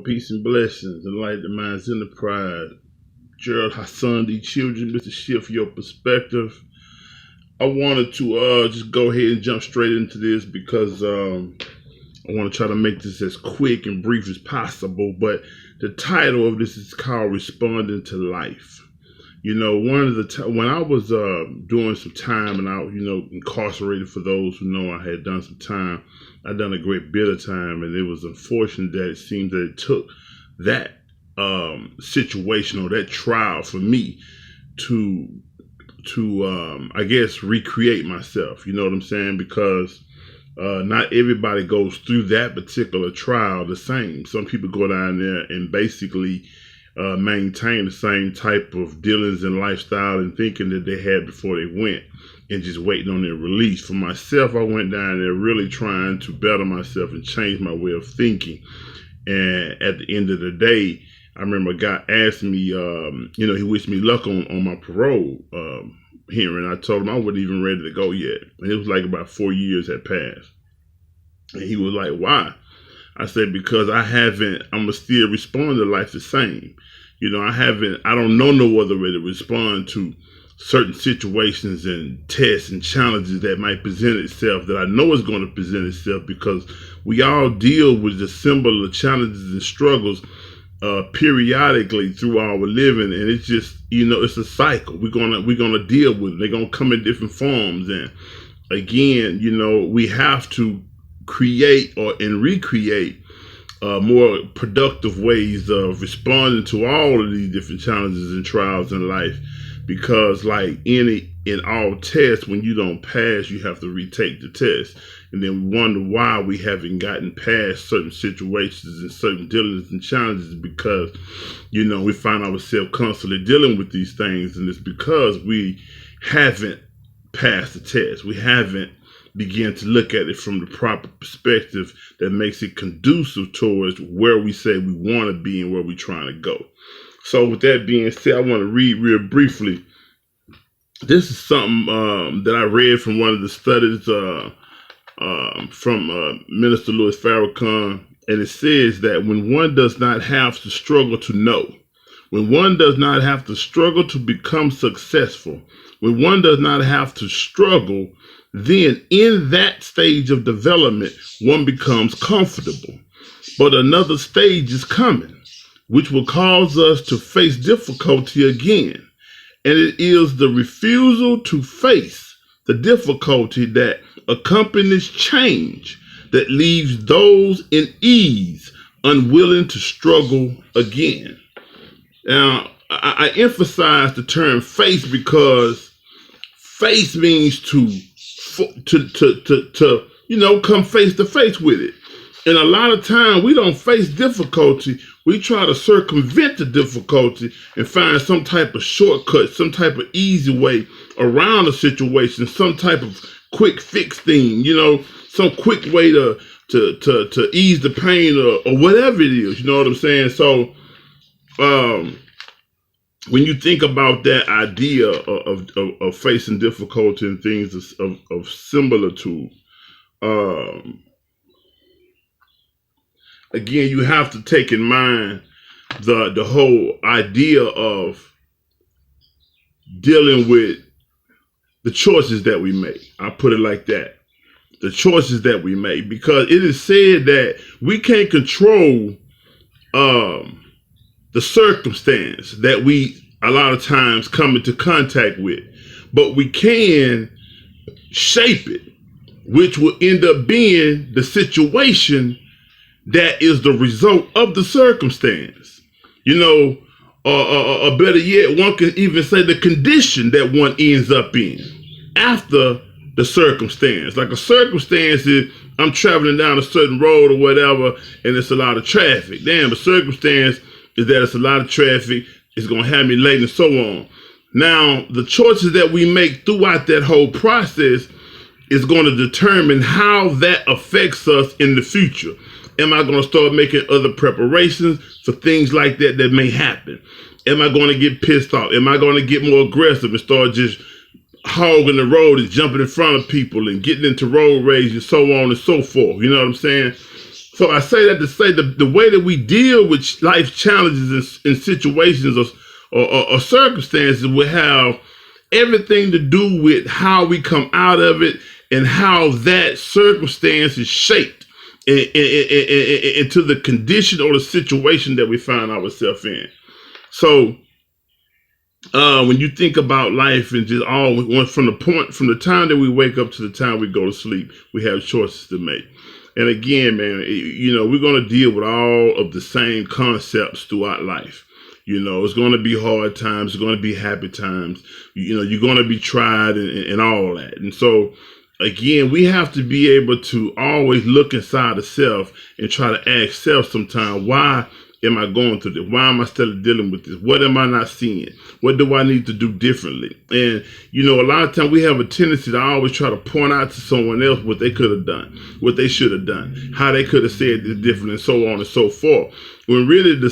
Peace and blessings, enlighten the minds in the pride. Gerald Hassan, the children, Mr. Shift your perspective. I wanted to just go ahead and jump straight into this because I want to try to make this as quick and brief as possible. But the title of this is called Responding to Life. You know, when I was doing some time and I, incarcerated, for those who know, I had done some time. I'd done a great bit of time, and it was unfortunate that it seemed that it took that situation or that trial for me to I guess recreate myself. You know what I'm saying? Because not everybody goes through that particular trial the same. Some people go down there and basically maintain the same type of dealings and lifestyle and thinking that they had before they went, and just waiting on their release. For myself, I went down there really trying to better myself and change my way of thinking. And at the end of the day, I remember a guy asked me, he wished me luck on my parole hearing. I told him I wasn't even ready to go yet. And it was like about 4 years had passed. And he was like, why? I said, because I'm going to still respond to life the same. I don't know no other way to respond to certain situations and tests and challenges that might present itself, that I know is going to present itself, because we all deal with the similar challenges and struggles periodically through our living, and it's just, it's a cycle. We're gonna deal with it. They're gonna come in different forms, and again, we have to create and recreate more productive ways of responding to all of these different challenges and trials in life. Because like in all tests, when you don't pass, you have to retake the test. And then we wonder why we haven't gotten past certain situations and certain dealings and challenges, because, we find ourselves constantly dealing with these things. And it's because we haven't passed the test. We haven't began to look at it from the proper perspective that makes it conducive towards where we say we want to be and where we're trying to go. So with that being said, I want to read real briefly. This is something that I read from one of the studies from Minister Louis Farrakhan, and it says that when one does not have to struggle to know, when one does not have to struggle to become successful, when one does not have to struggle, then in that stage of development, one becomes comfortable. But another stage is coming, which will cause us to face difficulty again. And it is the refusal to face the difficulty that accompanies change that leaves those in ease unwilling to struggle again. Now, I emphasize the term face because face means to come face to face with it. And a lot of time we don't face difficulty. We try to circumvent the difficulty and find some type of shortcut, some type of easy way around the situation, some type of quick fix thing, some quick way to ease the pain or whatever it is. You know what I'm saying? So when you think about that idea of facing difficulty and things of similar to, again, you have to take in mind the whole idea of dealing with the choices that we make. I put it like that. The choices that we make, because it is said that we can't control the circumstance that we a lot of times come into contact with, but we can shape it, which will end up being the situation that is the result of the circumstance. Or better yet, one can even say the condition that one ends up in after the circumstance. Like a circumstance is, I'm traveling down a certain road or whatever, and it's a lot of traffic. Damn, a circumstance is that it's a lot of traffic, it's going to have me late and so on. Now, the choices that we make throughout that whole process is going to determine how that affects us in the future. Am I going to start making other preparations for things like that may happen? Am I going to get pissed off? Am I going to get more aggressive and start just hogging the road and jumping in front of people and getting into road rage and so on and so forth? You know what I'm saying? So I say that to say the way that we deal with life challenges in situations or circumstances will have everything to do with how we come out of it and how that circumstance is shaped into the condition or the situation that we find ourselves in. So when you think about life and just all from the time that we wake up to the time we go to sleep, we have choices to make. And again, man, we're going to deal with all of the same concepts throughout life. It's going to be hard times. It's going to be happy times. You're going to be tried and all that. And so, again, we have to be able to always look inside of self and try to ask self sometimes, why am I going through this? Why am I still dealing with this? What am I not seeing? What do I need to do differently? And, a lot of times we have a tendency to always try to point out to someone else what they could have done, what they should have done, how they could have said this different, and so on and so forth. When really the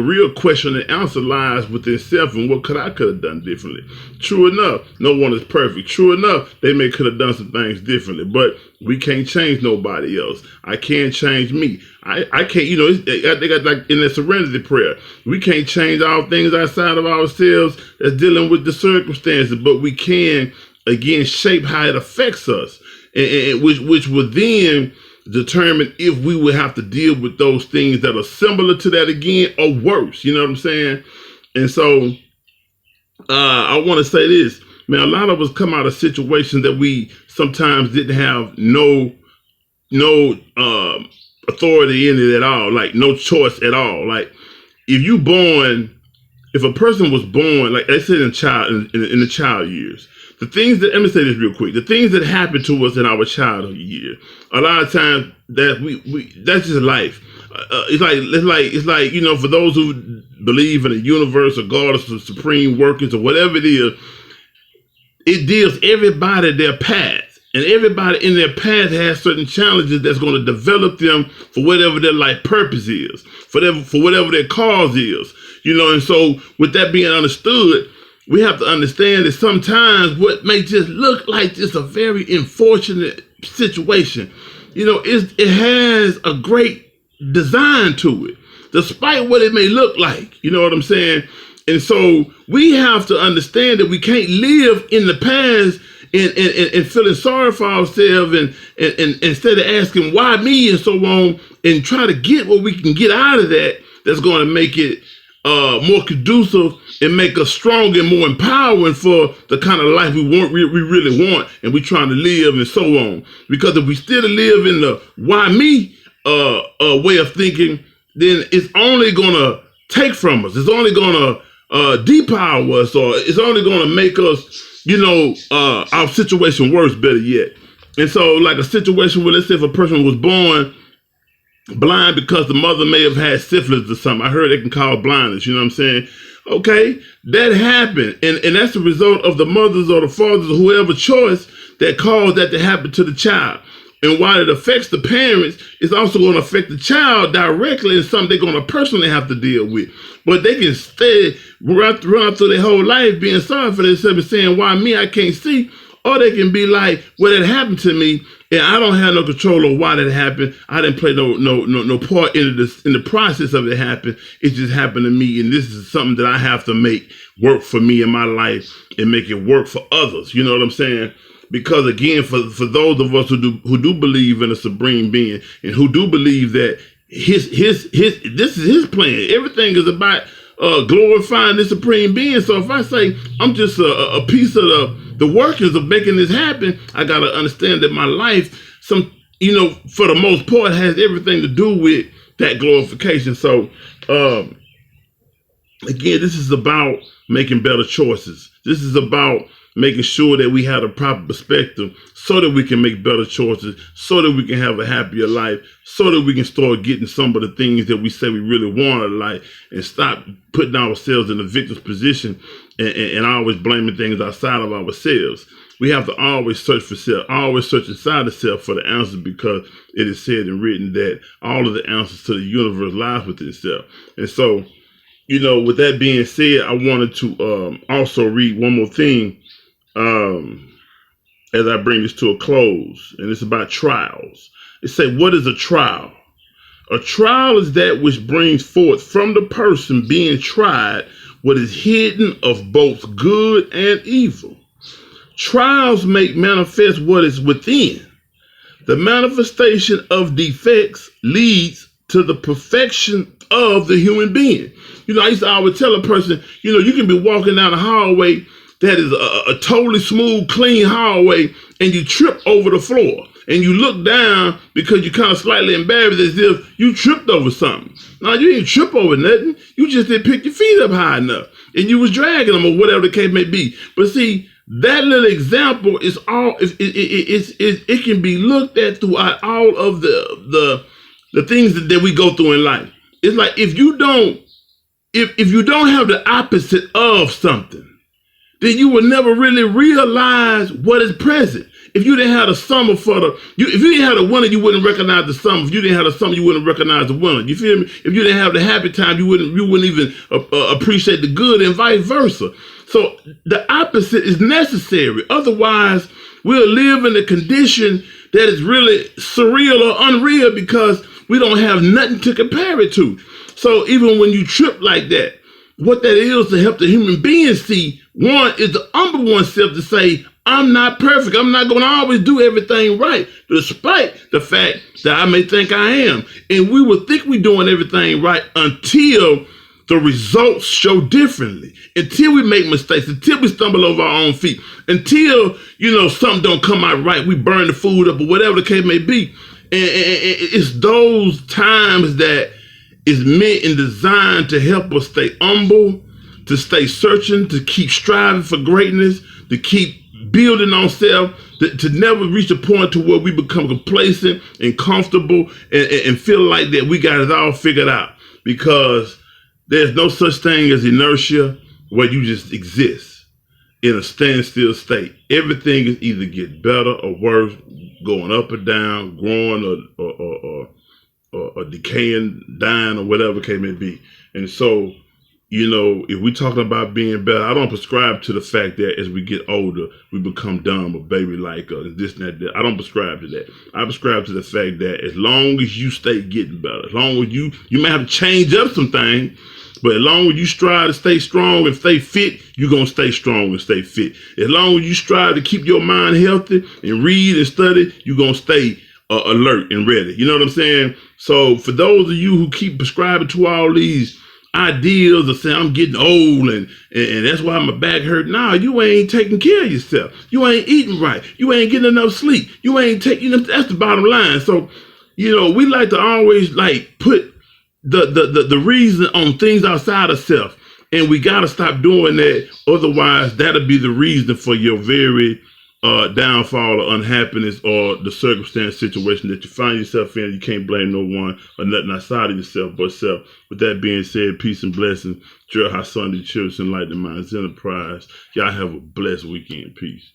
real question and answer lies within self and what I could have done differently. True enough, no one is perfect. True enough, they could have done some things differently, but we can't change nobody else. I can't change me. I can't, they got like in the serenity prayer, we can't change all things outside of ourselves that's dealing with the circumstances, but we can, again, shape how it affects us, and which will then determine if we will have to deal with those things that are similar to that again or worse. You know what I'm saying? And so I want to say this, man, a lot of us come out of situations that we sometimes didn't have no authority in it at all, like no choice at all. Like if a person was born, like they said in the child years, the things that, let me say this real quick, the things that happen to us in our childhood years, a lot of times that that's just life. It's like for those who believe in a universe or God or supreme workings or whatever it is, it deals everybody their path. And everybody in their path has certain challenges that's going to develop them for whatever their life purpose is, for whatever their cause is. And so with that being understood, we have to understand that sometimes what may just look like just a very unfortunate situation, it has a great design to it, despite what it may look like. You know what I'm saying? And so we have to understand that we can't live in the past and feeling sorry for ourselves and instead of asking why me and so on, and try to get what we can get out of that's going to make it more conducive and make us stronger and more empowering for the kind of life we really want and we trying to live and so on. Because if we still live in the why me way of thinking, then it's only going to take from us. It's only going to depower us, or it's only going to make us, our situation worse, better yet. And so like a situation where, let's say if a person was born blind because the mother may have had syphilis or something. I heard they can call blindness, you know what I'm saying? Okay, that happened. And that's the result of the mothers or the fathers or whoever choice that caused that to happen to the child. And while it affects the parents, it's also going to affect the child directly and something they're going to personally have to deal with. But they can stay run through their whole life being sorry for themselves and saying, why me, I can't see. Or they can be like, well, it happened to me and I don't have no control of why that happened. I didn't play no part in the process of it happening. It just happened to me, and this is something that I have to make work for me in my life and make it work for others. You know what I'm saying? Because again, for those of us who do believe in a supreme being and who do believe that his this is his plan. Everything is about glorifying the supreme being. So if I say I'm just a piece of the workings of making this happen, I gotta understand that my life, for the most part, has everything to do with that glorification. So again, this is about making better choices. This is about making sure that we have a proper perspective so that we can make better choices, so that we can have a happier life, so that we can start getting some of the things that we say we really want in life and stop putting ourselves in a victim's position and always blaming things outside of ourselves. We have to always search for self, always search inside the self for the answers, because it is said and written that all of the answers to the universe lies within itself. And so, with that being said, I wanted to also read one more thing as I bring this to a close, and it's about trials. It say, what is a trial? A trial is that which brings forth from the person being tried what is hidden of both good and evil. Trials make manifest what is within. The manifestation of defects leads to the perfection of the human being. I used to always tell a person, you can be walking down a hallway that is a totally smooth, clean hallway, and you trip over the floor. And you look down because you're kind of slightly embarrassed as if you tripped over something. No, you didn't trip over nothing. You just didn't pick your feet up high enough. And you was dragging them or whatever the case may be. But see, that little example is all, it can be looked at throughout all of the things that we go through in life. It's like if you don't have the opposite of something, then you will never really realize what is present. If you didn't have the summer if you didn't have the winter, you wouldn't recognize the summer. If you didn't have the summer, you wouldn't recognize the winter. You feel me? If you didn't have the happy time, you wouldn't even appreciate the good, and vice versa. So the opposite is necessary. Otherwise, we'll live in a condition that is really surreal or unreal because we don't have nothing to compare it to. So even when you trip like that, what that is to help the human being see, one is to humble oneself to say, I'm not perfect. I'm not going to always do everything right, despite the fact that I may think I am. And we will think we're doing everything right until the results show differently, until we make mistakes, until we stumble over our own feet, until, something don't come out right. We burn the food up or whatever the case may be. And it's those times that is meant and designed to help us stay humble, to stay searching, to keep striving for greatness, to keep building ourselves, to never reach a point to where we become complacent and comfortable and feel like that we got it all figured out. Because there's no such thing as inertia where you just exist in a standstill state. Everything is either get better or worse, going up or down, growing or decaying, dying, or whatever case may be. And so, if we're talking about being better, I don't prescribe to the fact that as we get older, we become dumb or baby-like or this and that. I don't prescribe to that. I prescribe to the fact that as long as you stay getting better, as long as you may have to change up some things, but as long as you strive to stay strong and stay fit, you're going to stay strong and stay fit. As long as you strive to keep your mind healthy and read and study, you're going to stay alert and ready. You know what I'm saying? So for those of you who keep prescribing to all these ideas of saying I'm getting old and that's why my back hurt. Nah, you ain't taking care of yourself. You ain't eating right. You ain't getting enough sleep. You ain't taking, that's the bottom line. So, we like to always put the reason on things outside of self. And we got to stop doing that. Otherwise, that'll be the reason for your very downfall or unhappiness or the circumstance situation that you find yourself in. You can't blame no one or nothing outside of yourself but self. With that being said, peace and blessings. Gerald Sunday Church, Enlightening Minds Enterprise. Y'all have a blessed weekend. Peace.